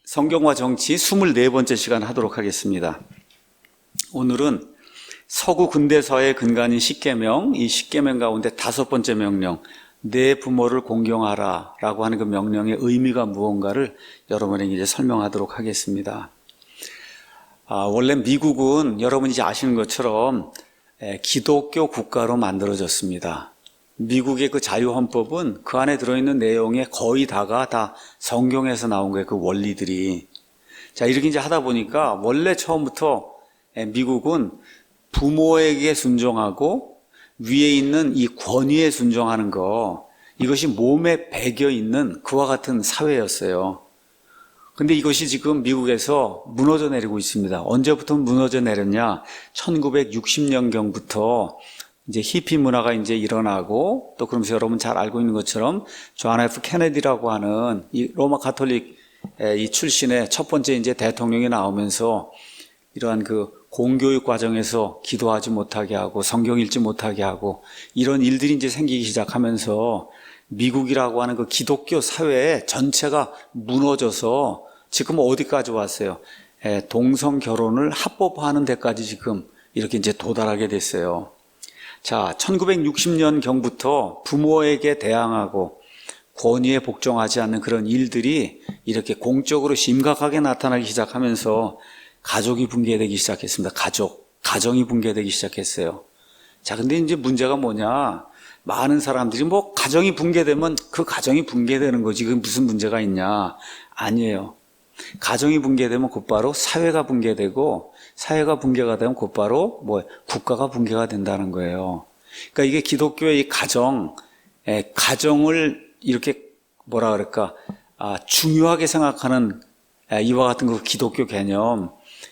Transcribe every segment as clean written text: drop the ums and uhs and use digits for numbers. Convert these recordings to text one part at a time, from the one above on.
성경과 정치 24번째 시간 하도록 하겠습니다. 오늘은 서구 근대사의 근간인 십계명, 이 십계명 가운데 5번째 명령, 내 부모를 공경하라 라고 하는 그 명령의 의미가 무언가를 여러분에게 이제 설명하도록 하겠습니다. 원래 미국은 여러분이 이제 아시는 것처럼 기독교 국가로 만들어졌습니다. 미국의 그 자유헌법은 그 안에 들어있는 내용의 거의 다가 다 성경에서 나온 거예요. 그 원리들이. 자, 이렇게 이제 하다 보니까 원래 처음부터 미국은 부모에게 순종하고 위에 있는 이 권위에 순종하는 거, 이것이 몸에 배겨 있는 그와 같은 사회였어요. 근데 이것이 지금 미국에서 무너져 내리고 있습니다. 언제부터 무너져 내렸냐? 1960년경부터 이제 히피 문화가 이제 일어나고, 또 그러면서 여러분 잘 알고 있는 것처럼 존 F 케네디라고 하는 이 로마 가톨릭 이 출신의 첫 번째 이제 대통령이 나오면서 이러한 그 공교육 과정에서 기도하지 못하게 하고 성경 읽지 못하게 하고 이런 일들이 이제 생기기 시작하면서 미국이라고 하는 그 기독교 사회 전체가 무너져서 지금 어디까지 왔어요? 동성 결혼을 합법화하는 데까지 지금 이렇게 이제 도달하게 됐어요. 자, 1960년경부터 부모에게 대항하고 권위에 복종하지 않는 그런 일들이 이렇게 공적으로 심각하게 나타나기 시작하면서 가족이 붕괴되기 시작했습니다. 가정이 붕괴되기 시작했어요. 자, 근데 이제 문제가 뭐냐? 많은 사람들이 뭐 가정이 붕괴되면 그 가정이 붕괴되는 거지, 그게 무슨 문제가 있냐? 아니에요. 가정이 붕괴되면 곧바로 사회가 붕괴되고, 사회가 붕괴가 되면 곧바로 국가가 붕괴가 된다는 거예요. 그러니까 이게 기독교의 이 가정을 이렇게 중요하게 생각하는 이와 같은 그 기독교 개념,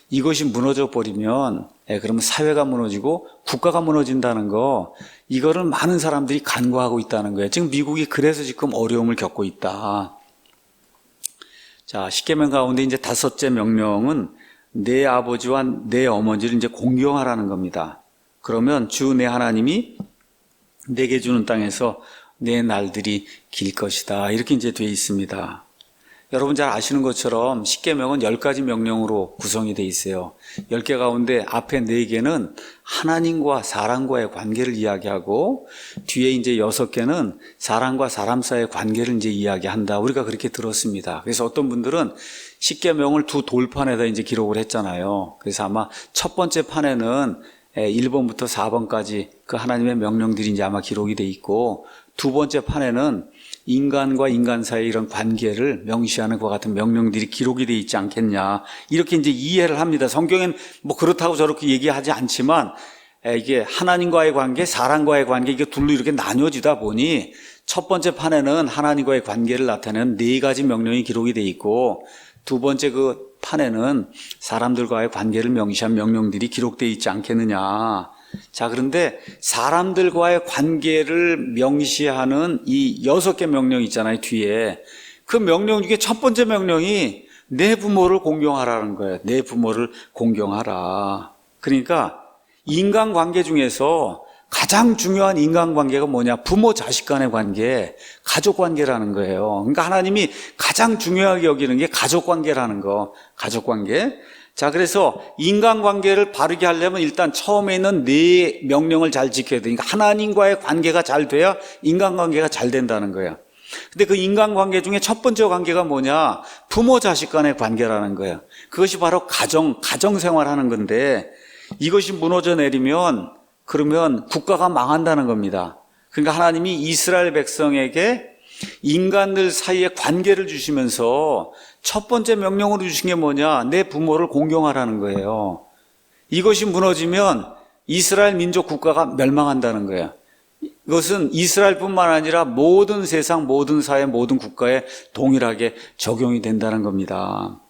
이것이 무너져 버리면 그러면 사회가 무너지고 국가가 무너진다는 거, 이거를 많은 사람들이 간과하고 있다는 거예요. 지금 미국이 그래서 지금 어려움을 겪고 있다. 자, 십계명 가운데 이제 5째 명령은 내 아버지와 내 어머니를 이제 공경하라는 겁니다. 그러면 주 내 하나님이 내게 주는 땅에서 내 날들이 길 것이다. 이렇게 이제 되어 있습니다. 여러분 잘 아시는 것처럼 십계명은 10가지 명령으로 구성이 되어 있어요. 10개 가운데 앞에 4개는 하나님과 사람과의 관계를 이야기하고, 뒤에 이제 6개는 사람과 사람 사이의 관계를 이제 이야기한다. 우리가 그렇게 들었습니다. 그래서 어떤 분들은 십계명을 2 돌판에다 이제 기록을 했잖아요. 그래서 아마 첫 번째 판에는 1번부터 4번까지 그 하나님의 명령들이 이제 아마 기록이 돼 있고, 두 번째 판에는 인간과 인간 사이의 이런 관계를 명시하는 것과 같은 명령들이 기록이 되어 있지 않겠냐, 이렇게 이제 이해를 합니다. 성경엔 뭐 그렇다고 저렇게 얘기하지 않지만 이게 하나님과의 관계, 사람과의 관계, 이게 둘로 이렇게 나뉘어지다 보니 첫 번째 판에는 하나님과의 관계를 나타내는 4가지 명령이 기록이 되어 있고, 두 번째 그 판에는 사람들과의 관계를 명시한 명령들이 기록되어 있지 않겠느냐. 자, 그런데 사람들과의 관계를 명시하는 이 6개 명령 있잖아요, 뒤에. 그 명령 중에 첫 번째 명령이 내 부모를 공경하라는 거예요. 내 부모를 공경하라. 그러니까 인간관계 중에서 가장 중요한 인간관계가 뭐냐? 부모 자식 간의 관계, 가족관계라는 거예요. 그러니까 하나님이 가장 중요하게 여기는 게 가족관계라는 거, 가족관계. 자, 그래서 인간관계를 바르게 하려면 일단 처음에 있는 4 명령을 잘 지켜야 되니까 하나님과의 관계가 잘 돼야 인간관계가 잘 된다는 거예요. 근데 그 인간관계 중에 첫 번째 관계가 뭐냐? 부모 자식 간의 관계라는 거예요. 그것이 바로 가정생활하는 건데, 이것이 무너져 내리면 그러면 국가가 망한다는 겁니다. 그러니까 하나님이 이스라엘 백성에게 인간들 사이에 관계를 주시면서 첫 번째 명령으로 주신 게 뭐냐? 내 부모를 공경하라는 거예요. 이것이 무너지면 이스라엘 민족 국가가 멸망한다는 거예요. 이것은 이스라엘뿐만 아니라 모든 세상, 모든 사회, 모든 국가에 동일하게 적용이 된다는 겁니다.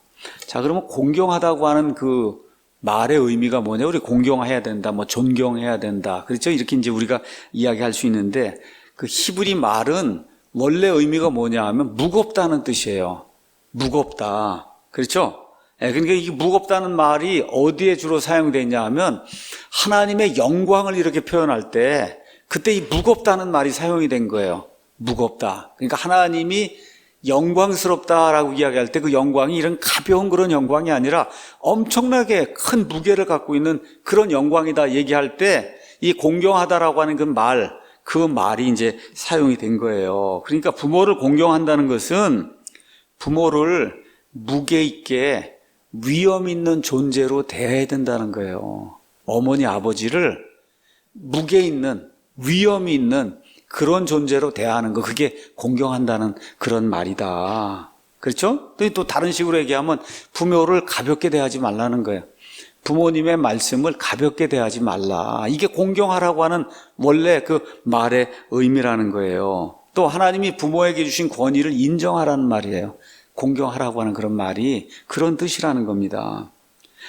자, 그러면 공경하다고 하는 그 말의 의미가 뭐냐? 우리 공경해야 된다, 존경해야 된다. 그렇죠? 이렇게 이제 우리가 이야기할 수 있는데, 그 히브리 말은 원래 의미가 뭐냐 하면 무겁다는 뜻이에요. 무겁다. 그렇죠? 그러니까 이 무겁다는 말이 어디에 주로 사용되냐 하면 하나님의 영광을 이렇게 표현할 때 그때 이 무겁다는 말이 사용이 된 거예요. 무겁다. 그러니까 하나님이 영광스럽다라고 이야기할 때 그 영광이 이런 가벼운 그런 영광이 아니라 엄청나게 큰 무게를 갖고 있는 그런 영광이다 얘기할 때 이 공경하다라고 하는 그 말이 이제 사용이 된 거예요. 그러니까 부모를 공경한다는 것은 부모를 무게 있게 위험 있는 존재로 대해야 된다는 거예요. 어머니, 아버지를 무게 있는, 위험이 있는 그런 존재로 대하는 거, 그게 공경한다는 그런 말이다. 그렇죠? 또 다른 식으로 얘기하면 부모를 가볍게 대하지 말라는 거예요. 부모님의 말씀을 가볍게 대하지 말라. 이게 공경하라고 하는 원래 그 말의 의미라는 거예요. 또 하나님이 부모에게 주신 권위를 인정하라는 말이에요. 공경하라고 하는 그런 말이 그런 뜻이라는 겁니다.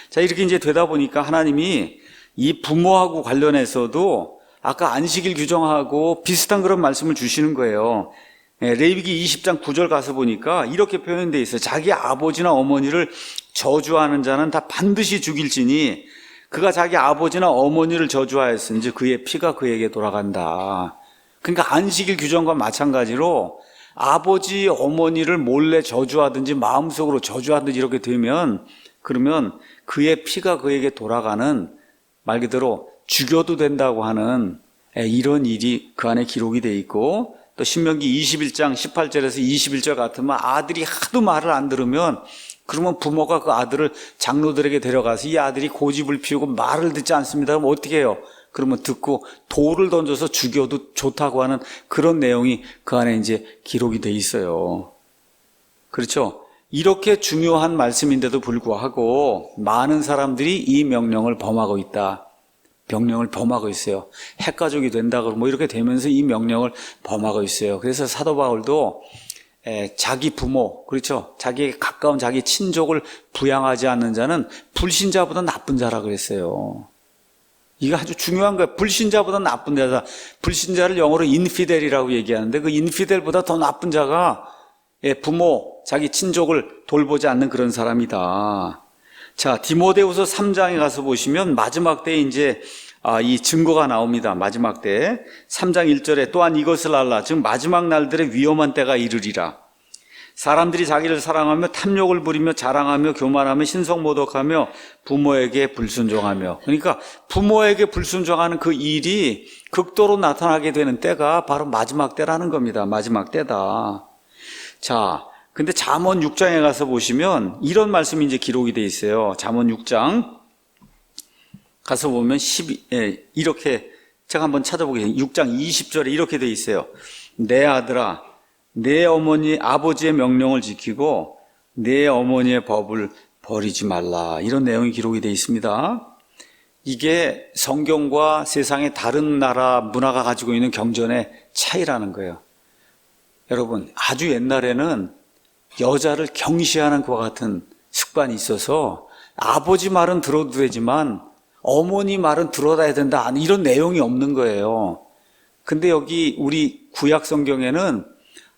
자, 이렇게 이제 되다 보니까 하나님이 이 부모하고 관련해서도 아까 안식일 규정하고 비슷한 그런 말씀을 주시는 거예요. 레위기 20장 9절 가서 보니까 이렇게 표현되어 있어요. 자기 아버지나 어머니를 저주하는 자는 다 반드시 죽일지니 그가 자기 아버지나 어머니를 저주하였은지 그의 피가 그에게 돌아간다. 그러니까 안식일 규정과 마찬가지로 아버지, 어머니를 몰래 저주하든지 마음속으로 저주하든지 이렇게 되면 그러면 그의 피가 그에게 돌아가는 말 그대로 죽여도 된다고 하는 이런 일이 그 안에 기록이 돼 있고 또 신명기 21장 18절에서 21절 같으면 아들이 하도 말을 안 들으면 그러면 부모가 그 아들을 장로들에게 데려가서 이 아들이 고집을 피우고 말을 듣지 않습니다. 그럼 어떻게 해요? 그러면 듣고 돌을 던져서 죽여도 좋다고 하는 그런 내용이 그 안에 이제 기록이 돼 있어요. 그렇죠? 이렇게 중요한 말씀인데도 불구하고 많은 사람들이 이 명령을 범하고 있다. 명령을 범하고 있어요. 핵가족이 된다 그러고 뭐 이렇게 되면서 이 명령을 범하고 있어요. 그래서 사도 바울도 자기 부모, 그렇죠? 자기에게 가까운 자기 친족을 부양하지 않는 자는 불신자보다 나쁜 자라 그랬어요. 이거 아주 중요한 거예요. 불신자보다 나쁜 자다. 불신자를 영어로 인피델이라고 얘기하는데 그 인피델보다 더 나쁜 자가 부모, 자기 친족을 돌보지 않는 그런 사람이다. 자, 디모데후서 3장에 가서 보시면 마지막 때에 이제 이 증거가 나옵니다. 마지막 때 3장 1절에 또한 이것을 알라. 즉 마지막 날들에 위험한 때가 이르리라. 사람들이 자기를 사랑하며 탐욕을 부리며 자랑하며 교만하며 신성모독하며 부모에게 불순종하며. 그러니까 부모에게 불순종하는 그 일이 극도로 나타나게 되는 때가 바로 마지막 때라는 겁니다. 마지막 때다. 자, 근데 잠언 6장에 가서 보시면 이런 말씀이 이제 기록이 돼 있어요. 잠언 6장 가서 보면 이렇게 제가 한번 찾아보겠습니다. 6장 20절에 이렇게 돼 있어요. 내 아들아, 내 아버지의 명령을 지키고 내 어머니의 법을 버리지 말라. 이런 내용이 기록이 돼 있습니다. 이게 성경과 세상의 다른 나라 문화가 가지고 있는 경전의 차이라는 거예요. 여러분, 아주 옛날에는 여자를 경시하는 것과 같은 습관이 있어서 아버지 말은 들어도 되지만 어머니 말은 들어야 된다, 이런 내용이 없는 거예요. 근데 여기 우리 구약 성경에는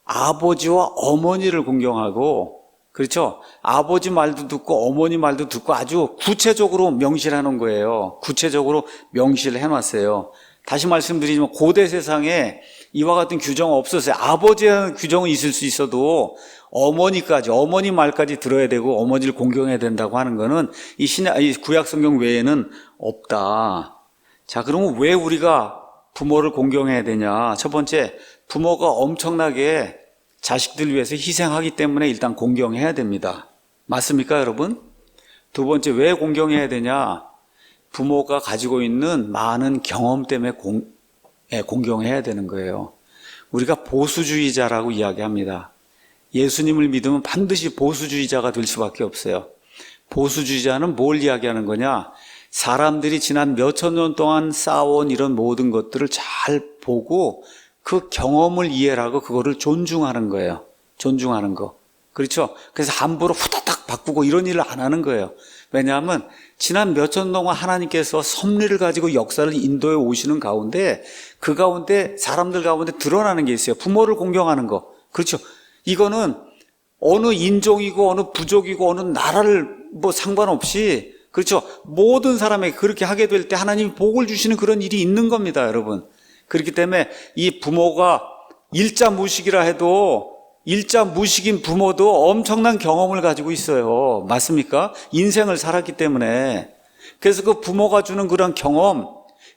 아버지와 어머니를 공경하고, 그렇죠? 아버지 말도 듣고 어머니 말도 듣고 아주 구체적으로 명시를 해놓은 거예요. 구체적으로 명시를 해놨어요. 다시 말씀드리지만 고대 세상에 이와 같은 규정은 없었어요. 아버지의 규정은 있을 수 있어도 어머니 말까지 들어야 되고 어머니를 공경해야 된다고 하는 거는 이 구약 성경 외에는 없다. 자, 그러면 왜 우리가 부모를 공경해야 되냐? 첫 번째, 부모가 엄청나게 자식들 위해서 희생하기 때문에 일단 공경해야 됩니다. 맞습니까, 여러분? 두 번째, 왜 공경해야 되냐? 부모가 가지고 있는 많은 경험 때문에 공경해야 되는 거예요. 우리가 보수주의자라고 이야기합니다. 예수님을 믿으면 반드시 보수주의자가 될 수밖에 없어요. 보수주의자는 뭘 이야기하는 거냐? 사람들이 지난 몇천 년 동안 쌓아온 이런 모든 것들을 잘 보고 그 경험을 이해하고 그거를 존중하는 거예요. 존중하는 거. 그렇죠? 그래서 함부로 후다닥 바꾸고 이런 일을 안 하는 거예요. 왜냐하면 지난 몇천 년 동안 하나님께서 섭리를 가지고 역사를 인도해 오시는 가운데 그 가운데 사람들 가운데 드러나는 게 있어요. 부모를 공경하는 거. 그렇죠? 이거는 어느 인종이고 어느 부족이고 어느 나라를 상관없이, 그렇죠? 모든 사람에게 그렇게 하게 될 때 하나님이 복을 주시는 그런 일이 있는 겁니다, 여러분. 그렇기 때문에 이 부모가 일자무식이라 해도 일자 무식인 부모도 엄청난 경험을 가지고 있어요. 맞습니까? 인생을 살았기 때문에. 그래서 그 부모가 주는 그런 경험,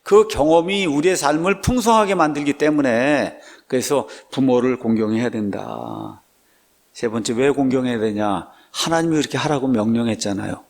그 경험이 우리의 삶을 풍성하게 만들기 때문에 그래서 부모를 공경해야 된다. 세 번째, 왜 공경해야 되냐? 하나님이 그렇게 하라고 명령했잖아요.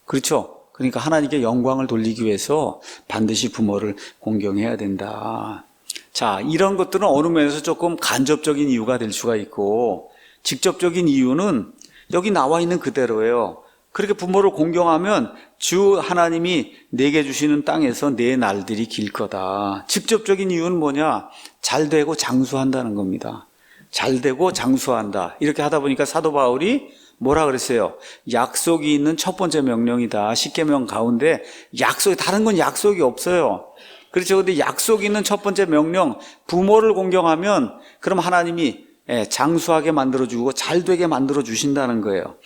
그렇죠? 그러니까 하나님께 영광을 돌리기 위해서 반드시 부모를 공경해야 된다. 자, 이런 것들은 어느 면에서 조금 간접적인 이유가 될 수가 있고, 직접적인 이유는 여기 나와 있는 그대로예요. 그렇게 부모를 공경하면 주 하나님이 내게 주시는 땅에서 내 날들이 길 거다. 직접적인 이유는 뭐냐? 잘 되고 장수한다는 겁니다. 잘 되고 장수한다. 이렇게 하다 보니까 사도 바울이 뭐라 그랬어요? 약속이 있는 첫 번째 명령이다. 십계명 가운데 약속이, 다른 건 약속이 없어요. 그렇죠. 근데 약속이 있는 첫 번째 명령, 부모를 공경하면 그럼 하나님이 장수하게 만들어주고 잘 되게 만들어주신다는 거예요.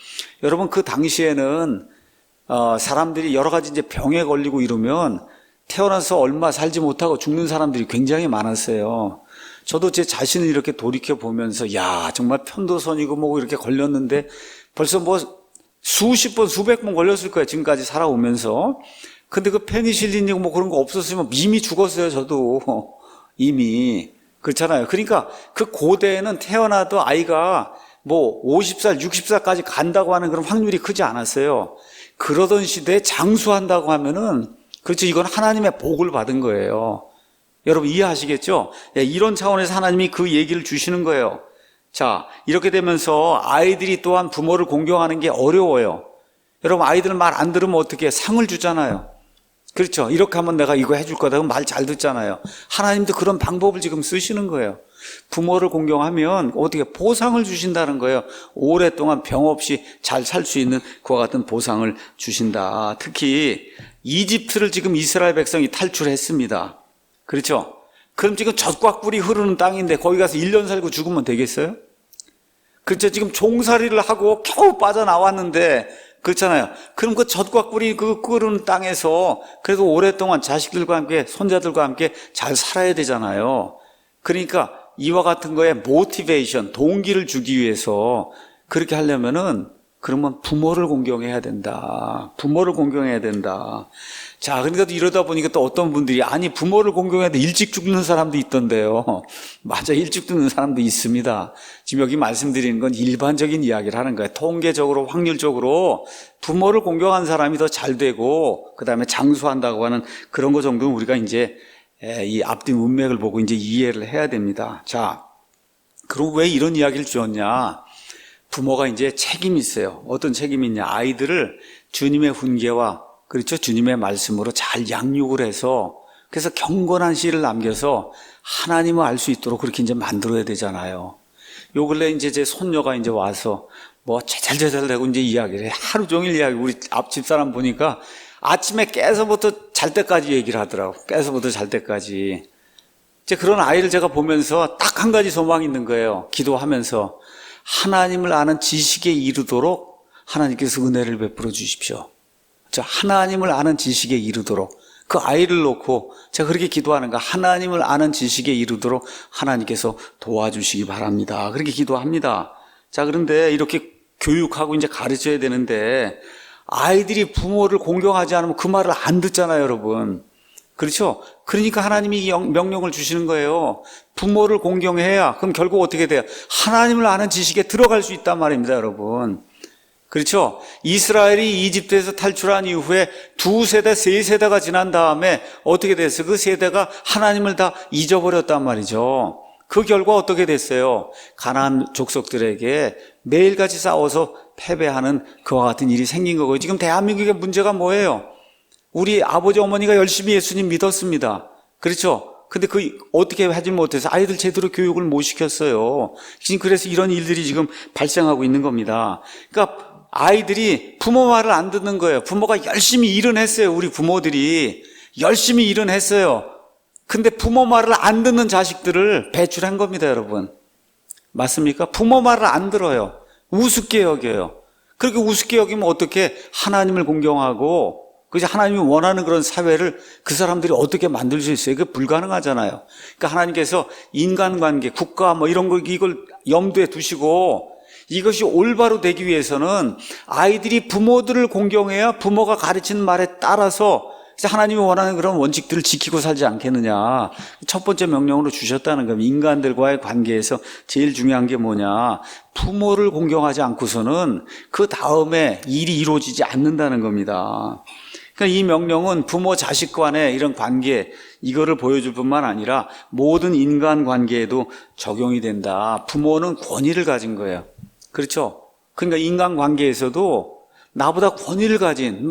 여러분, 그 당시에는 사람들이 여러 가지 이제 병에 걸리고 이러면 태어나서 얼마 살지 못하고 죽는 사람들이 굉장히 많았어요. 저도 제 자신을 이렇게 돌이켜 보면서, 야, 정말 편도선이고 뭐고 이렇게 걸렸는데 벌써 뭐 수십 번, 수백 번 걸렸을 거예요. 지금까지 살아오면서. 근데 그 페니실린이고 뭐 그런 거 없었으면 이미 죽었어요. 저도 이미. 그렇잖아요. 그러니까 그 고대에는 태어나도 아이가 뭐 50살, 60살까지 간다고 하는 그런 확률이 크지 않았어요. 그러던 시대에 장수한다고 하면은, 그렇죠. 이건 하나님의 복을 받은 거예요. 여러분 이해하시겠죠? 이런 차원에서 하나님이 그 얘기를 주시는 거예요. 자, 이렇게 되면서 아이들이 또한 부모를 공경하는 게 어려워요. 여러분, 아이들 말 안 들으면 어떻게 상을 주잖아요. 그렇죠. 이렇게 하면 내가 이거 해줄 거다. 그럼 말 잘 듣잖아요. 하나님도 그런 방법을 지금 쓰시는 거예요. 부모를 공경하면 어떻게 보상을 주신다는 거예요. 오랫동안 병 없이 잘 살 수 있는 그와 같은 보상을 주신다. 특히 이집트를 지금 이스라엘 백성이 탈출했습니다. 그렇죠. 그럼 지금 젖과 꿀이 흐르는 땅인데 거기 가서 1년 살고 죽으면 되겠어요? 그렇죠. 지금 종살이를 하고 겨우 빠져나왔는데, 그렇잖아요. 그럼 그 젖과 꿀이 그 끓는 땅에서 그래도 오랫동안 자식들과 함께, 손자들과 함께 잘 살아야 되잖아요. 그러니까 이와 같은 거에 모티베이션, 동기를 주기 위해서 그렇게 하려면은, 그러면 부모를 공경해야 된다. 부모를 공경해야 된다. 자, 그러니까 이러다 보니까 또 어떤 분들이, 아니, 부모를 공경해도 일찍 죽는 사람도 있던데요. 맞아, 일찍 죽는 사람도 있습니다. 지금 여기 말씀드리는 건 일반적인 이야기를 하는 거예요. 통계적으로, 확률적으로 부모를 공경한 사람이 더 잘 되고, 그 다음에 장수한다고 하는 그런 거 정도는 우리가 이제 이 앞뒤 문맥을 보고 이제 이해를 해야 됩니다. 자, 그리고 왜 이런 이야기를 주었냐? 부모가 이제 책임이 있어요. 어떤 책임이 있냐? 아이들을 주님의 훈계와, 그렇죠, 주님의 말씀으로 잘 양육을 해서, 그래서 경건한 씨를 남겨서 하나님을 알 수 있도록 그렇게 이제 만들어야 되잖아요. 요 근래 이제 제 손녀가 이제 와서 뭐 제잘제잘대고 이제 이야기를 해. 하루 종일 이야기. 우리 앞집 사람 보니까 아침에 깨서부터 잘 때까지 얘기를 하더라고. 깨서부터 잘 때까지. 이제 그런 아이를 제가 보면서 딱 한 가지 소망이 있는 거예요. 기도하면서 하나님을 아는 지식에 이르도록 하나님께서 은혜를 베풀어 주십시오. 하나님을 아는 지식에 이르도록, 그 아이를 놓고 제가 그렇게 기도하는 거, 하나님을 아는 지식에 이르도록 하나님께서 도와주시기 바랍니다. 그렇게 기도합니다. 자, 그런데 이렇게 교육하고 이제 가르쳐야 되는데 아이들이 부모를 공경하지 않으면 그 말을 안 듣잖아요, 여러분. 그렇죠? 그러니까 하나님이 이 명령을 주시는 거예요. 부모를 공경해야, 그럼 결국 어떻게 돼요? 하나님을 아는 지식에 들어갈 수 있단 말입니다, 여러분. 그렇죠? 이스라엘이 이집트에서 탈출한 이후에 2세대, 3세대가 지난 다음에 어떻게 됐어요? 그 세대가 하나님을 다 잊어버렸단 말이죠. 그 결과 어떻게 됐어요? 가나안 족속들에게 매일같이 싸워서 패배하는 그와 같은 일이 생긴 거고요. 지금 대한민국의 문제가 뭐예요? 우리 아버지 어머니가 열심히 예수님 믿었습니다. 그렇죠? 근데 어떻게 하지 못해서 아이들 제대로 교육을 못 시켰어요. 지금 그래서 이런 일들이 지금 발생하고 있는 겁니다. 그러니까 아이들이 부모 말을 안 듣는 거예요. 부모가 열심히 일은 했어요. 우리 부모들이 열심히 일은 했어요. 근데 부모 말을 안 듣는 자식들을 배출한 겁니다, 여러분. 맞습니까? 부모 말을 안 들어요. 우습게 여겨요. 그렇게 우습게 여기면 어떻게 하나님을 공경하고 그래서 하나님이 원하는 그런 사회를 그 사람들이 어떻게 만들 수 있어요? 그게 불가능하잖아요. 그러니까 하나님께서 인간관계, 국가 뭐 이런 걸 이걸 염두에 두시고 이것이 올바로 되기 위해서는 아이들이 부모들을 공경해야 부모가 가르치는 말에 따라서 하나님이 원하는 그런 원칙들을 지키고 살지 않겠느냐. 첫 번째 명령으로 주셨다는 겁니다. 인간들과의 관계에서 제일 중요한 게 뭐냐. 부모를 공경하지 않고서는 그 다음에 일이 이루어지지 않는다는 겁니다. 그러니까 이 명령은 부모 자식 간의 이런 관계 이거를 보여줄 뿐만 아니라 모든 인간 관계에도 적용이 된다. 부모는 권위를 가진 거예요. 그렇죠? 그러니까 인간 관계에서도 나보다 권위를 가진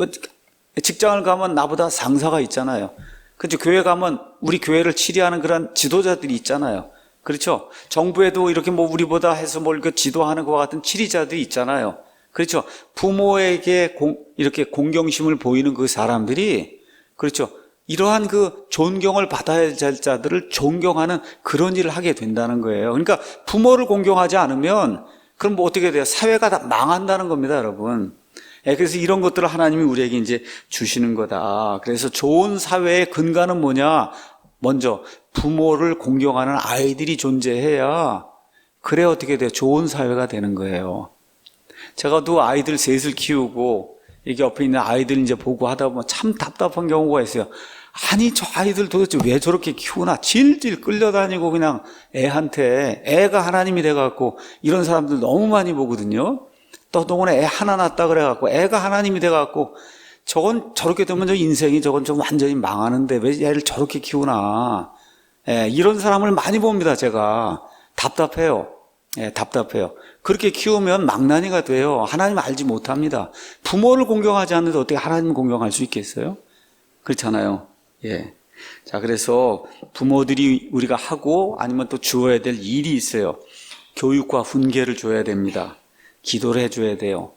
직장을 가면 나보다 상사가 있잖아요. 그렇죠? 교회 가면 우리 교회를 치리하는 그런 지도자들이 있잖아요. 그렇죠? 정부에도 이렇게 우리보다 해서 지도하는 것과 같은 치리자들이 있잖아요. 그렇죠? 부모에게 이렇게 공경심을 보이는 그 사람들이, 그렇죠? 이러한 그 존경을 받아야 할 자들을 존경하는 그런 일을 하게 된다는 거예요. 그러니까 부모를 공경하지 않으면 그럼 어떻게 돼요? 사회가 다 망한다는 겁니다, 여러분. 그래서 이런 것들을 하나님이 우리에게 이제 주시는 거다. 그래서 좋은 사회의 근간은 뭐냐? 먼저 부모를 공경하는 아이들이 존재해야 그래 어떻게 돼요? 좋은 사회가 되는 거예요. 제가 또 아이들 셋을 키우고 이게 옆에 있는 아이들 이제 보고 하다 보면 참 답답한 경우가 있어요. 아니 저 아이들 도대체 왜 저렇게 키우나? 질질 끌려다니고 그냥 애한테 애가 하나님이 돼갖고 이런 사람들 너무 많이 보거든요. 또 동안에 애 하나 낳았다 그래갖고 애가 하나님이 돼갖고 저건 저렇게 되면 저 인생이 저건 좀 완전히 망하는데 왜 애를 저렇게 키우나? 이런 사람을 많이 봅니다. 제가 답답해요. 답답해요. 그렇게 키우면 망나니가 돼요. 하나님 알지 못합니다. 부모를 공경하지 않는데 어떻게 하나님 공경할 수 있겠어요? 그렇잖아요. 자, 그래서 부모들이 우리가 하고 아니면 또 주어야 될 일이 있어요. 교육과 훈계를 줘야 됩니다. 기도를 해줘야 돼요.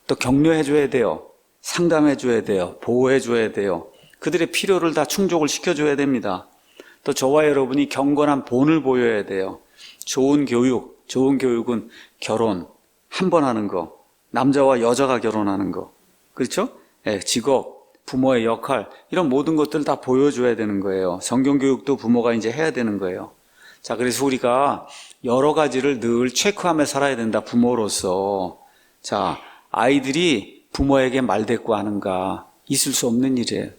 또 격려해줘야 돼요. 상담해줘야 돼요. 보호해줘야 돼요. 그들의 필요를 다 충족을 시켜줘야 됩니다. 또 저와 여러분이 경건한 본을 보여야 돼요. 좋은 교육은 결혼, 한 번 하는 거, 남자와 여자가 결혼하는 거, 그렇죠? 직업, 부모의 역할, 이런 모든 것들을 다 보여줘야 되는 거예요. 성경교육도 부모가 이제 해야 되는 거예요. 자, 그래서 우리가 여러 가지를 늘 체크하며 살아야 된다, 부모로서. 자, 아이들이 부모에게 말대꾸하는가? 있을 수 없는 일이에요.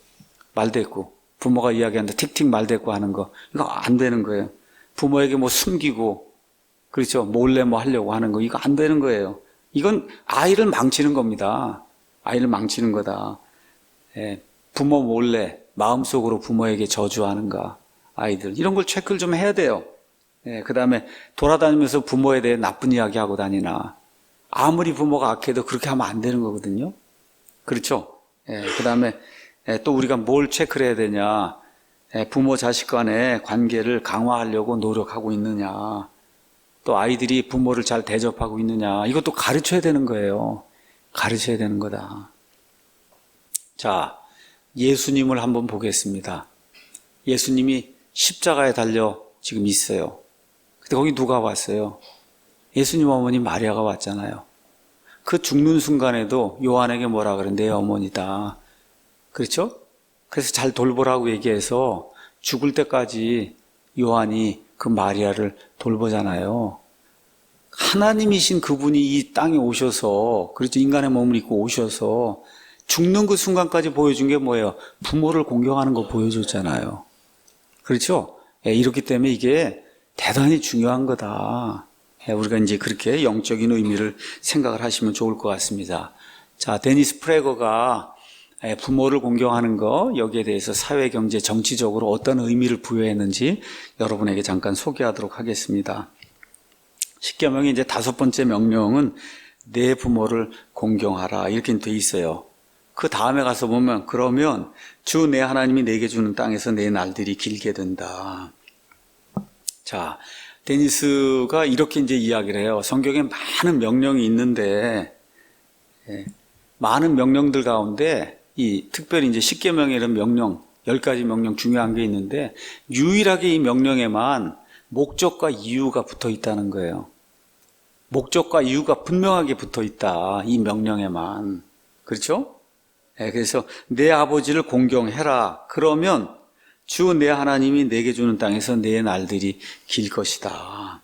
말대꾸. 부모가 이야기하는데 틱틱 말대꾸 하는 거. 이거 안 되는 거예요. 부모에게 숨기고, 그렇죠? 몰래 하려고 하는 거. 이거 안 되는 거예요. 이건 아이를 망치는 겁니다. 아이를 망치는 거다. 부모 몰래 마음속으로 부모에게 저주하는가? 아이들. 이런 걸 체크를 좀 해야 돼요. 그 다음에 돌아다니면서 부모에 대해 나쁜 이야기 하고 다니나. 아무리 부모가 악해도 그렇게 하면 안 되는 거거든요. 그렇죠? 그 다음에 또 우리가 뭘 체크를 해야 되냐. 부모 자식 간의 관계를 강화하려고 노력하고 있느냐. 또 아이들이 부모를 잘 대접하고 있느냐. 이것도 가르쳐야 되는 거예요. 가르쳐야 되는 거다. 자, 예수님을 한번 보겠습니다. 예수님이 십자가에 달려 지금 있어요. 근데 거기 누가 왔어요? 예수님 어머니 마리아가 왔잖아요. 그 죽는 순간에도 요한에게 뭐라 그래? 내 어머니다. 그렇죠? 그래서 잘 돌보라고 얘기해서 죽을 때까지 요한이 그 마리아를 돌보잖아요. 하나님이신 그분이 이 땅에 오셔서, 그렇죠? 인간의 몸을 입고 오셔서 죽는 그 순간까지 보여준 게 뭐예요? 부모를 공경하는 거 보여줬잖아요. 그렇죠? 이렇기 때문에 이게 대단히 중요한 거다. 우리가 이제 그렇게 영적인 의미를 생각을 하시면 좋을 것 같습니다. 자, 데니스 프레거가 부모를 공경하는 거, 여기에 대해서 사회, 경제, 정치적으로 어떤 의미를 부여했는지 여러분에게 잠깐 소개하도록 하겠습니다. 십계명의 이제 5번째 명령은 내 부모를 공경하라 이렇게 돼 있어요. 그 다음에 가서 보면 그러면 주 내 하나님이 내게 주는 땅에서 내 날들이 길게 된다. 자, 데니스가 이렇게 이제 이야기를 해요. 성경에 많은 명령이 있는데 많은 명령들 가운데 특별히 이제 십계명의 이런 명령 10가지 명령 중요한 게 있는데 유일하게 이 명령에만 목적과 이유가 붙어 있다는 거예요. 목적과 이유가 분명하게 붙어 있다. 이 명령에만. 그렇죠? 그래서 내 아버지를 공경해라. 그러면 주 내 하나님이 내게 주는 땅에서 내 날들이 길 것이다.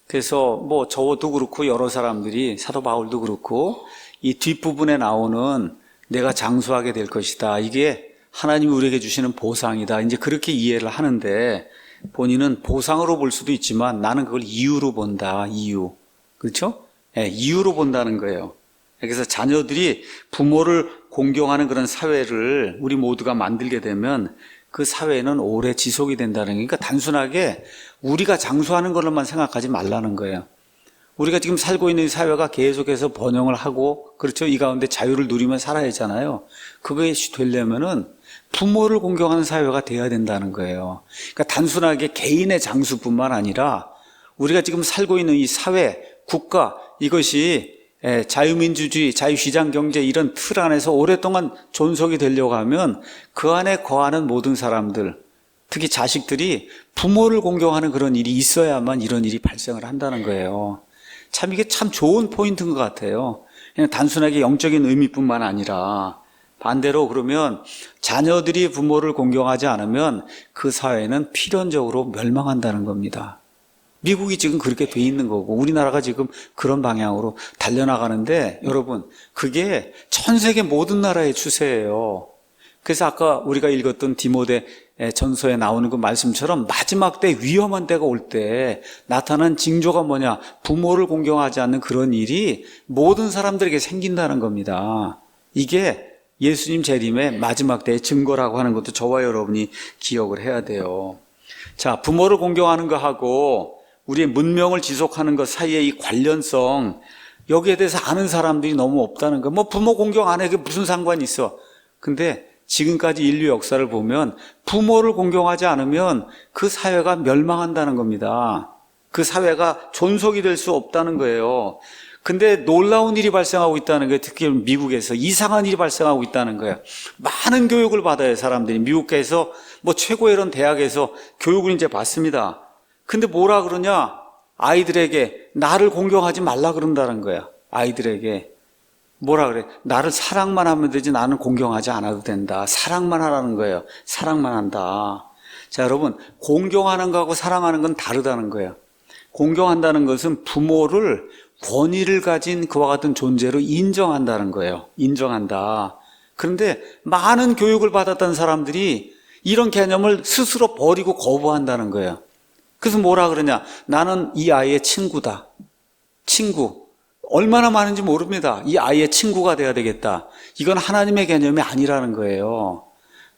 그래서 뭐 저도 그렇고 여러 사람들이 사도 바울도 그렇고 이 뒷부분에 나오는 내가 장수하게 될 것이다. 이게 하나님이 우리에게 주시는 보상이다. 이제 그렇게 이해를 하는데 본인은 보상으로 볼 수도 있지만 나는 그걸 이유로 본다. 이유. 그렇죠? 이유로 본다는 거예요. 그래서 자녀들이 부모를 공경하는 그런 사회를 우리 모두가 만들게 되면 그 사회는 오래 지속이 된다는 거니까 단순하게 우리가 장수하는 것만 생각하지 말라는 거예요. 우리가 지금 살고 있는 사회가 계속해서 번영을 하고 그렇죠. 이 가운데 자유를 누리며 살아야 하잖아요. 그것이 되려면은 부모를 공경하는 사회가 돼야 된다는 거예요. 그러니까 단순하게 개인의 장수뿐만 아니라 우리가 지금 살고 있는 이 사회, 국가 이것이 자유민주주의, 자유시장 경제 이런 틀 안에서 오랫동안 존속이 되려고 하면 그 안에 거하는 모든 사람들, 특히 자식들이 부모를 공경하는 그런 일이 있어야만 이런 일이 발생을 한다는 거예요. 참 이게 참 좋은 포인트인 것 같아요. 그냥 단순하게 영적인 의미뿐만 아니라 반대로 그러면 자녀들이 부모를 공경하지 않으면 그 사회는 필연적으로 멸망한다는 겁니다. 미국이 지금 그렇게 돼 있는 거고 우리나라가 지금 그런 방향으로 달려나가는데 여러분 그게 전 세계 모든 나라의 추세예요. 그래서 아까 우리가 읽었던 디모데 전서에 나오는 그 말씀처럼 마지막 때 위험한 때가 올 때 나타난 징조가 뭐냐? 부모를 공경하지 않는 그런 일이 모든 사람들에게 생긴다는 겁니다. 이게 예수님 재림의 마지막 때의 증거라고 하는 것도 저와 여러분이 기억을 해야 돼요. 자, 부모를 공경하는 거하고 우리의 문명을 지속하는 것 사이의 이 관련성, 여기에 대해서 아는 사람들이 너무 없다는 거. 뭐 부모 공경 안 해, 그게 무슨 상관이 있어. 근데 지금까지 인류 역사를 보면 부모를 공경하지 않으면 그 사회가 멸망한다는 겁니다. 그 사회가 존속이 될 수 없다는 거예요. 근데 놀라운 일이 발생하고 있다는 거예요. 특히 미국에서 이상한 일이 발생하고 있다는 거예요. 많은 교육을 받아요, 사람들이. 미국에서 뭐 최고의 이런 대학에서 교육을 이제 받습니다. 근데 뭐라 그러냐? 아이들에게 나를 공경하지 말라 그런다는 거야. 아이들에게 뭐라 그래? 나를 사랑만 하면 되지 나는 공경하지 않아도 된다. 사랑만 하라는 거예요. 사랑만 한다. 자, 여러분, 공경하는 거하고 사랑하는 건 다르다는 거예요. 공경한다는 것은 부모를 권위를 가진 그와 같은 존재로 인정한다는 거예요. 인정한다. 그런데 많은 교육을 받았던 사람들이 이런 개념을 스스로 버리고 거부한다는 거예요. 그래서 뭐라 그러냐? 나는 이 아이의 친구다. 친구. 얼마나 많은지 모릅니다. 이 아이의 친구가 돼야 되겠다. 이건 하나님의 개념이 아니라는 거예요.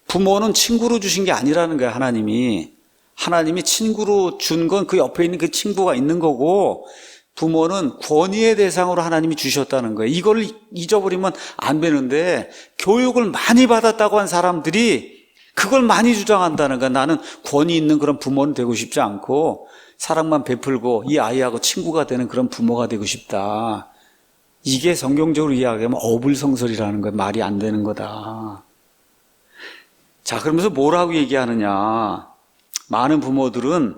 부모는 친구로 주신 게 아니라는 거예요, 하나님이. 하나님이 친구로 준 건 그 옆에 있는 그 친구가 있는 거고, 부모는 권위의 대상으로 하나님이 주셨다는 거예요. 이걸 잊어버리면 안 되는데, 교육을 많이 받았다고 한 사람들이 그걸 많이 주장한다는 거야. 나는 권위 있는 그런 부모는 되고 싶지 않고 사랑만 베풀고 이 아이하고 친구가 되는 그런 부모가 되고 싶다. 이게 성경적으로 이야기하면 어불성설이라는 거야. 말이 안 되는 거다. 자, 그러면서 뭐라고 얘기하느냐. 많은 부모들은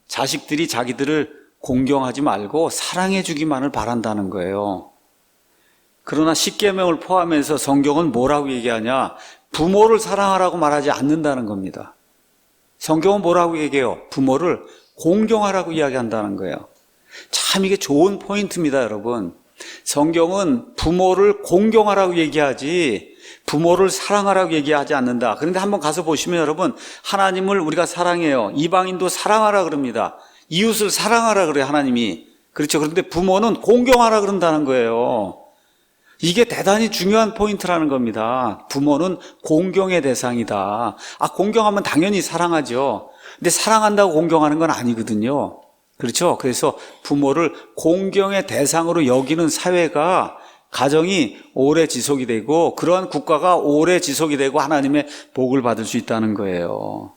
자식들이 자기들을 공경하지 말고 사랑해 주기만을 바란다는 거예요. 그러나 십계명을 포함해서 성경은 뭐라고 얘기하냐. 부모를 사랑하라고 말하지 않는다는 겁니다. 성경은 뭐라고 얘기해요? 부모를 공경하라고 이야기한다는 거예요. 참 이게 좋은 포인트입니다, 여러분. 성경은 부모를 공경하라고 얘기하지 부모를 사랑하라고 얘기하지 않는다. 그런데 한번 가서 보시면 여러분, 하나님을 우리가 사랑해요. 이방인도 사랑하라 그럽니다. 이웃을 사랑하라 그래요, 하나님이. 그렇죠. 그런데 부모는 공경하라 그런다는 거예요. 이게 대단히 중요한 포인트라는 겁니다. 부모는 공경의 대상이다. 공경하면 당연히 사랑하죠. 근데 사랑한다고 공경하는 건 아니거든요. 그렇죠? 그래서 부모를 공경의 대상으로 여기는 사회가 가정이 오래 지속이 되고 그러한 국가가 오래 지속이 되고 하나님의 복을 받을 수 있다는 거예요.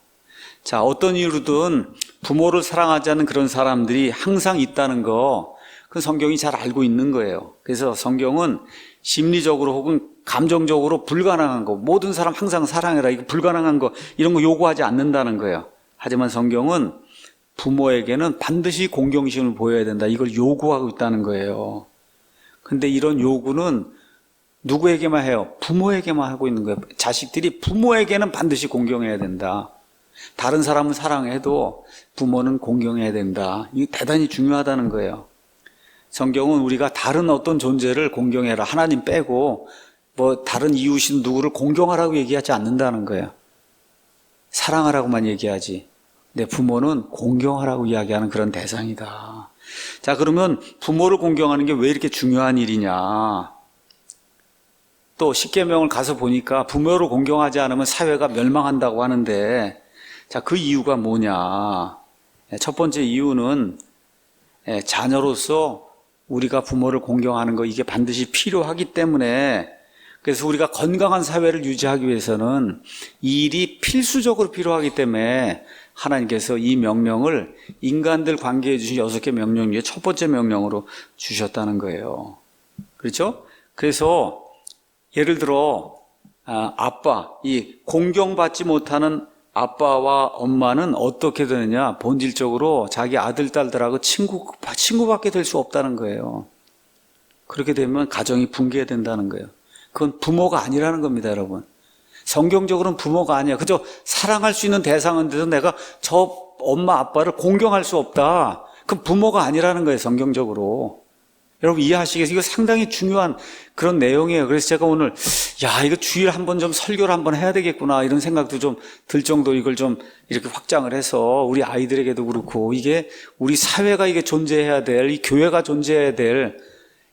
자, 어떤 이유로든 부모를 사랑하지 않는 그런 사람들이 항상 있다는 거, 그 성경이 잘 알고 있는 거예요. 그래서 성경은 심리적으로 혹은 감정적으로 불가능한 거, 모든 사람 항상 사랑해라, 이거 불가능한 거, 이런 거 요구하지 않는다는 거예요. 하지만 성경은 부모에게는 반드시 공경심을 보여야 된다, 이걸 요구하고 있다는 거예요. 근데 이런 요구는 누구에게만 해요? 부모에게만 하고 있는 거예요. 자식들이 부모에게는 반드시 공경해야 된다. 다른 사람은 사랑해도 부모는 공경해야 된다. 이게 대단히 중요하다는 거예요. 성경은 우리가 다른 어떤 존재를 공경해라, 하나님 빼고 뭐 다른 이웃인 누구를 공경하라고 얘기하지 않는다는 거예요. 사랑하라고만 얘기하지. 내 부모는 공경하라고 이야기하는 그런 대상이다. 자, 그러면 부모를 공경하는 게 왜 이렇게 중요한 일이냐? 또 십계명을 가서 보니까 부모를 공경하지 않으면 사회가 멸망한다고 하는데, 자, 그 이유가 뭐냐? 첫 번째 이유는 자녀로서 우리가 부모를 공경하는 거, 이게 반드시 필요하기 때문에, 그래서 우리가 건강한 사회를 유지하기 위해서는 이 일이 필수적으로 필요하기 때문에 하나님께서 이 명령을 인간들 관계해 주신 6개 명령 중에 첫 번째 명령으로 주셨다는 거예요. 그렇죠? 그래서 예를 들어 아빠, 이 공경받지 못하는 아빠와 엄마는 어떻게 되느냐? 본질적으로 자기 아들, 딸들하고 친구밖에 될 수 없다는 거예요. 그렇게 되면 가정이 붕괴된다는 거예요. 그건 부모가 아니라는 겁니다, 여러분. 성경적으로는 부모가 아니야. 그저 사랑할 수 있는 대상인데도 내가 저 엄마, 아빠를 공경할 수 없다. 그건 부모가 아니라는 거예요, 성경적으로. 여러분 이해하시겠어요? 이거 상당히 중요한 그런 내용이에요. 그래서 제가 오늘 이거 주일 한번 좀 설교를 한번 해야 되겠구나 이런 생각도 좀 들 정도로 이걸 좀 이렇게 확장을 해서 우리 아이들에게도 그렇고, 이게 우리 사회가 이게 존재해야 될, 이 교회가 존재해야 될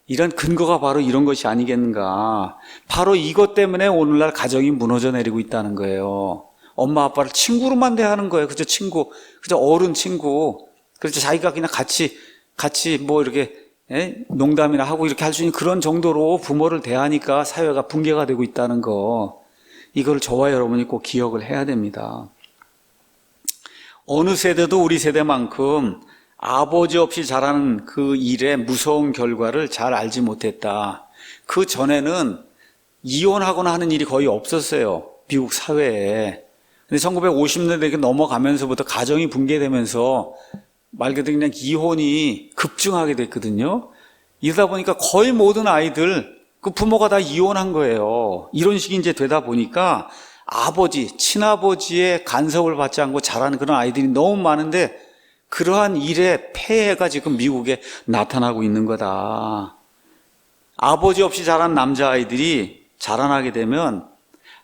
이런 근거가 바로 이런 것이 아니겠는가. 바로 이것 때문에 오늘날 가정이 무너져 내리고 있다는 거예요. 엄마 아빠를 친구로만 대하는 거예요. 그저 친구, 그저 어른 친구. 그래서 자기가 그냥 같이 뭐 이렇게 농담이나 하고 이렇게 할 수 있는 그런 정도로 부모를 대하니까 사회가 붕괴가 되고 있다는 거, 이걸 저와 여러분이 꼭 기억을 해야 됩니다. 어느 세대도 우리 세대만큼 아버지 없이 자라는 그 일의 무서운 결과를 잘 알지 못했다. 그 전에는 이혼하거나 하는 일이 거의 없었어요, 미국 사회에. 근데 1950년대 넘어가면서부터 가정이 붕괴되면서 말 그대로 그냥 이혼이 급증하게 됐거든요. 이러다 보니까 거의 모든 아이들 그 부모가 다 이혼한 거예요. 이런 식이 이제 되다 보니까 아버지, 친아버지의 간섭을 받지 않고 자라는 그런 아이들이 너무 많은데, 그러한 일의 폐해가 지금 미국에 나타나고 있는 거다. 아버지 없이 자란 남자아이들이 자라나게 되면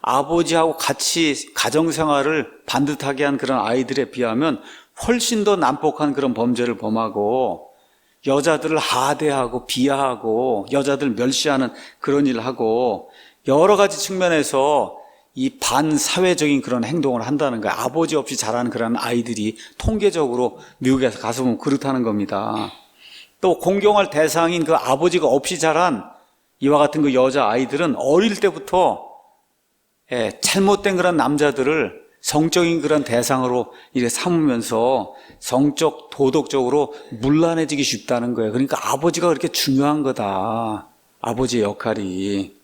아버지하고 같이 가정생활을 반듯하게 한 그런 아이들에 비하면 훨씬 더 난폭한 그런 범죄를 범하고, 여자들을 하대하고 비하하고 여자들 멸시하는 그런 일을 하고, 여러 가지 측면에서 이 반사회적인 그런 행동을 한다는 거예요. 아버지 없이 자라는 그런 아이들이 통계적으로 미국에서 가서 보면 그렇다는 겁니다. 또 공경할 대상인 그 아버지가 없이 자란 이와 같은 그 여자 아이들은 어릴 때부터 잘못된 그런 남자들을 성적인 그런 대상으로 이렇게 삼으면서 성적, 도덕적으로 문란해지기 쉽다는 거예요. 그러니까 아버지가 그렇게 중요한 거다, 아버지의 역할이.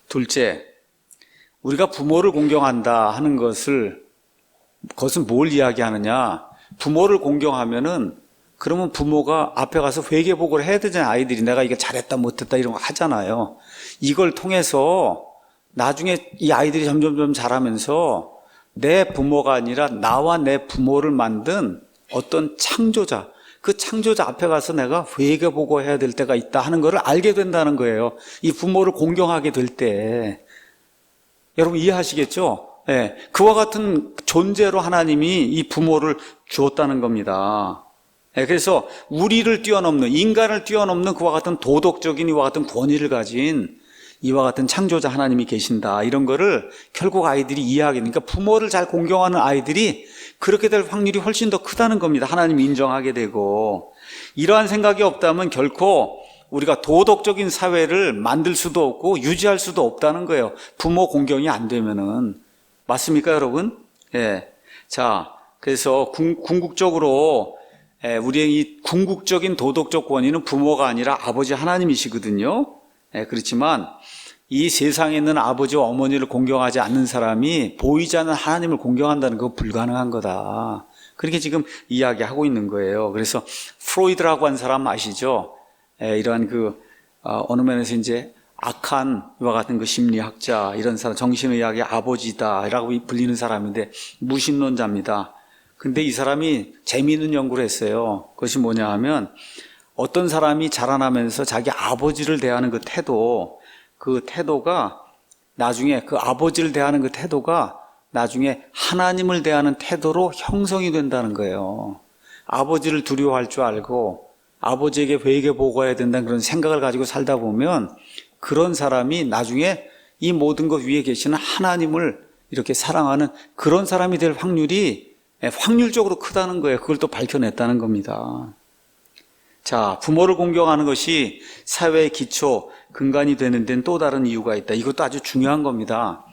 둘째, 우리가 부모를 공경한다 하는 그것은 뭘 이야기하느냐? 부모를 공경하면은, 그러면 부모가 앞에 가서 회개복을 해야 되잖아요. 아이들이 내가 이거 잘했다 못했다 이런 거 하잖아요. 이걸 통해서 나중에 이 아이들이 점점 자라면서 내 부모가 아니라 나와 내 부모를 만든 어떤 창조자, 그 창조자 앞에 가서 내가 회개보고해야 될 때가 있다 하는 것을 알게 된다는 거예요. 이 부모를 공경하게 될 때. 여러분 이해하시겠죠? 그와 같은 존재로 하나님이 이 부모를 주었다는 겁니다. 그래서 우리를 뛰어넘는, 인간을 뛰어넘는 그와 같은 도덕적인 이와 같은 권위를 가진 이와 같은 창조자 하나님이 계신다, 이런 거를 결국 아이들이 이해하게 되니까 부모를 잘 공경하는 아이들이 그렇게 될 확률이 훨씬 더 크다는 겁니다. 하나님이 인정하게 되고. 이러한 생각이 없다면 결코 우리가 도덕적인 사회를 만들 수도 없고 유지할 수도 없다는 거예요. 부모 공경이 안 되면은. 맞습니까, 여러분? 자, 그래서 궁극적으로 우리의 이 궁극적인 도덕적 권위는 부모가 아니라 아버지 하나님이시거든요. 그렇지만 이 세상에 있는 아버지와 어머니를 공경하지 않는 사람이 보이지 않는 하나님을 공경한다는 거 불가능한 거다. 그렇게 지금 이야기하고 있는 거예요. 그래서 프로이드라고 한 사람 아시죠? 이러한 어느 면에서 이제 악한 이와 같은 그 심리학자, 이런 사람, 정신의학의 아버지다라고 불리는 사람인데 무신론자입니다. 근데 이 사람이 재미있는 연구를 했어요. 그것이 뭐냐 하면 어떤 사람이 자라나면서 자기 아버지를 대하는 그 태도가 나중에 그 아버지를 대하는 그 태도가 나중에 하나님을 대하는 태도로 형성이 된다는 거예요. 아버지를 두려워할 줄 알고 아버지에게 회개 보고해야 된다는 그런 생각을 가지고 살다 보면 그런 사람이 나중에 이 모든 것 위에 계시는 하나님을 이렇게 사랑하는 그런 사람이 될 확률이 확률적으로 크다는 거예요. 그걸 또 밝혀냈다는 겁니다. 자, 부모를 공경하는 것이 사회의 기초, 근간이 되는 데는 또 다른 이유가 있다. 이것도 아주 중요한 겁니다.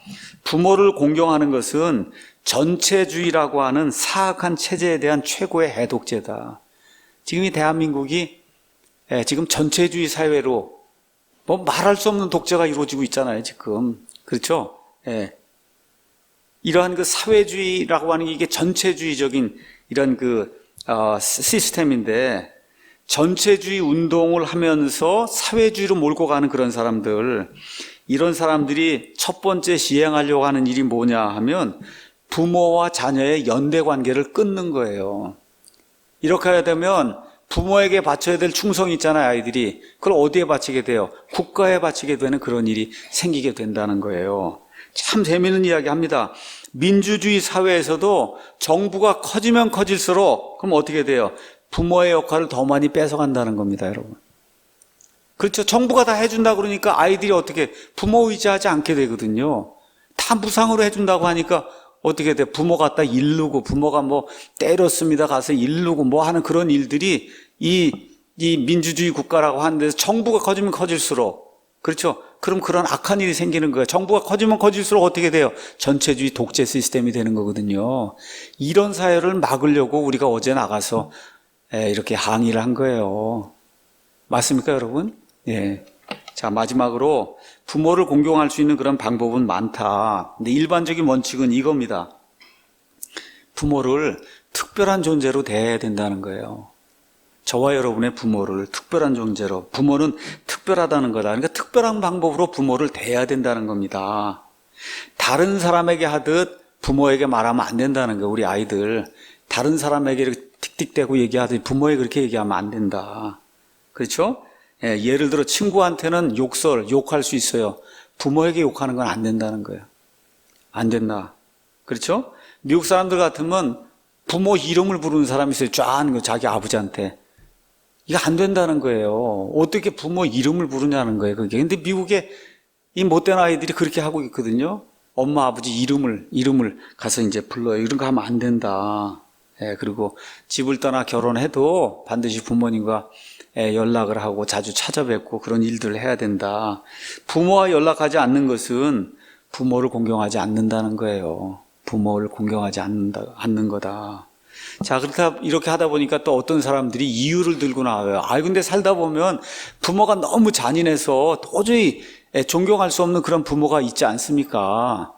부모를 공경하는 것은 전체주의라고 하는 사악한 체제에 대한 최고의 해독제다. 지금 이 대한민국이 지금 전체주의 사회로 뭐 말할 수 없는 독재가 이루어지고 있잖아요, 지금. 그렇죠? 이러한 그 사회주의라고 하는 게 이게 전체주의적인 이런 시스템인데 전체주의 운동을 하면서 사회주의로 몰고 가는 그런 사람들, 이런 사람들이 첫 번째 시행하려고 하는 일이 뭐냐 하면 부모와 자녀의 연대 관계를 끊는 거예요. 이렇게 해야 되면 부모에게 바쳐야 될 충성이 있잖아요, 아이들이. 그걸 어디에 바치게 돼요? 국가에 바치게 되는 그런 일이 생기게 된다는 거예요. 참 재미있는 이야기 합니다. 민주주의 사회에서도 정부가 커지면 커질수록 그럼 어떻게 돼요? 부모의 역할을 더 많이 뺏어간다는 겁니다, 여러분. 그렇죠. 정부가 다 해준다 그러니까 아이들이 어떻게 부모 의지하지 않게 되거든요. 다 무상으로 해준다고 하니까 어떻게 돼? 부모가 다 일르고 부모가 뭐 때렸습니다 가서 일르고 뭐 하는 그런 일들이 이 민주주의 국가라고 하는 데서 정부가 커지면 커질수록, 그렇죠. 그럼 그런 악한 일이 생기는 거예요. 정부가 커지면 커질수록 어떻게 돼요? 전체주의 독재 시스템이 되는 거거든요. 이런 사회를 막으려고 우리가 어제 나가서 이렇게 항의를 한 거예요. 맞습니까, 여러분? 예. 자, 마지막으로 부모를 공경할 수 있는 그런 방법은 많다. 근데 일반적인 원칙은 이겁니다. 부모를 특별한 존재로 대해야 된다는 거예요. 저와 여러분의 부모를 특별한 존재로, 부모는 특별하다는 거다. 그러니까 특별한 방법으로 부모를 대해야 된다는 겁니다. 다른 사람에게 하듯 부모에게 말하면 안 된다는 거예요. 우리 아이들 다른 사람에게 이렇게 틱틱대고 얘기하듯 부모에게 그렇게 얘기하면 안 된다. 그렇죠? 예를 들어 친구한테는 욕할 수 있어요. 부모에게 욕하는 건 안 된다는 거예요. 안 된다. 그렇죠? 미국 사람들 같으면 부모 이름을 부르는 사람이 있어요. 쫙 자기 아버지한테. 이거 안 된다는 거예요. 어떻게 부모 이름을 부르냐는 거예요, 그게. 근데 미국에 이 못된 아이들이 그렇게 하고 있거든요. 엄마, 아버지 이름을 가서 이제 불러요. 이런 거 하면 안 된다. 그리고 집을 떠나 결혼해도 반드시 부모님과 연락을 하고 자주 찾아뵙고 그런 일들을 해야 된다. 부모와 연락하지 않는 것은 부모를 공경하지 않는다는 거예요. 부모를 공경하지 않는 거다. 자, 이렇게 하다 보니까 또 어떤 사람들이 이유를 들고 나와요. 근데 살다 보면 부모가 너무 잔인해서 도저히 존경할 수 없는 그런 부모가 있지 않습니까?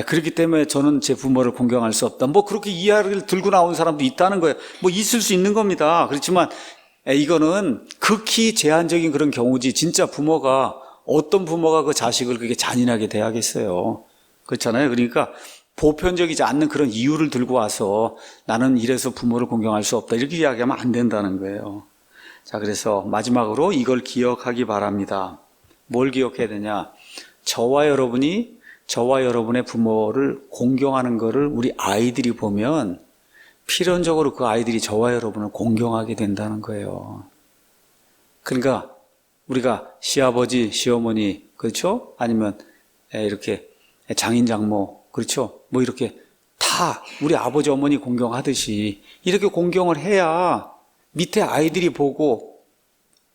그렇기 때문에 저는 제 부모를 공경할 수 없다. 뭐 그렇게 이야기를 들고 나온 사람도 있다는 거예요. 뭐 있을 수 있는 겁니다. 그렇지만 이거는 극히 제한적인 그런 경우지, 진짜 어떤 부모가 그 자식을 그렇게 잔인하게 대하겠어요. 그렇잖아요. 그러니까 보편적이지 않는 그런 이유를 들고 와서 나는 이래서 부모를 공경할 수 없다, 이렇게 이야기하면 안 된다는 거예요. 자, 그래서 마지막으로 이걸 기억하기 바랍니다. 뭘 기억해야 되냐? 저와 여러분의 부모를 공경하는 것을 우리 아이들이 보면 필연적으로 그 아이들이 저와 여러분을 공경하게 된다는 거예요. 그러니까 우리가 시아버지, 시어머니, 그렇죠? 아니면 이렇게 장인, 장모, 그렇죠? 뭐 이렇게 다 우리 아버지, 어머니 공경하듯이 이렇게 공경을 해야 밑에 아이들이 보고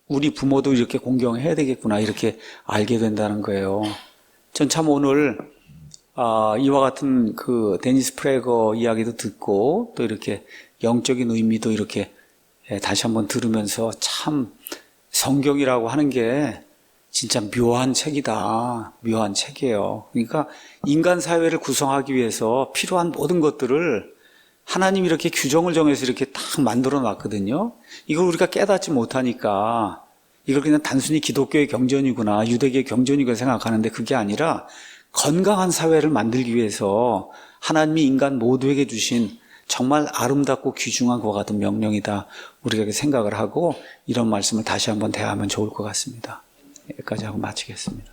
우리 부모도 이렇게 공경해야 되겠구나, 이렇게 알게 된다는 거예요. 전 참 오늘 이와 같은 그 데니스 프레거 이야기도 듣고 또 이렇게 영적인 의미도 이렇게 다시 한번 들으면서 참 성경이라고 하는 게 진짜 묘한 책이다. 묘한 책이에요. 그러니까 인간 사회를 구성하기 위해서 필요한 모든 것들을 하나님이 이렇게 규정을 정해서 이렇게 딱 만들어 놨거든요. 이걸 우리가 깨닫지 못하니까 이걸 그냥 단순히 기독교의 경전이구나, 유대교의 경전이구나 생각하는데 그게 아니라 건강한 사회를 만들기 위해서 하나님이 인간 모두에게 주신 정말 아름답고 귀중한 그와 같은 명령이다. 우리가 생각을 하고 이런 말씀을 다시 한번 대하면 좋을 것 같습니다. 여기까지 하고 마치겠습니다.